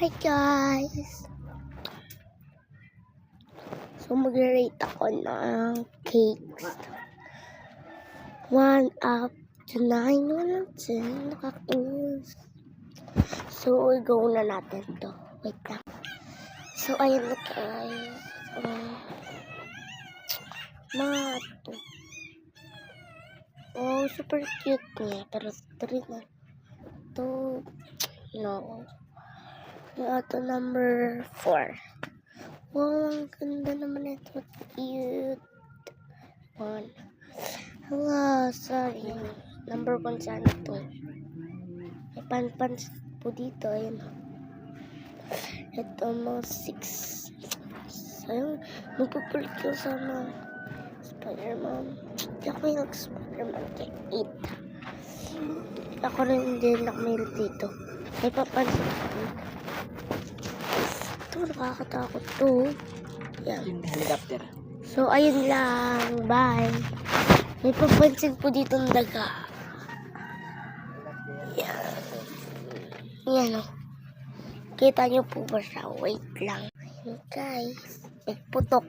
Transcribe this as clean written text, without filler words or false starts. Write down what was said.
Hi guys! So mag-rate ako ng cakes. 1 up to 9. 1 up to 10. Nakakainis. So go na natin to. Wait lang. So ayun na guys. Mato. Oh, super cute niya. Pero 3 na. To no. Ito number 4. Wow, ang ganda naman ito. Cute. 1. Hala, sorry. Number 1 sana ito. May pan-pans po dito. Ayan. Ito mga 6. Ayun, magpupulit ko sana. Spider-Man. Hindi ako may nag-Spider-Man kay 8. Ako rin din nakamail dito. May papansin ko. Ito, nakakatakot to. Yan. Helicopter. So, ayun lang. Bye. May papansin po dito ng daga. Yan. Yan o. Kita nyo po ba siya? Wait lang. Ayun guys. May putok.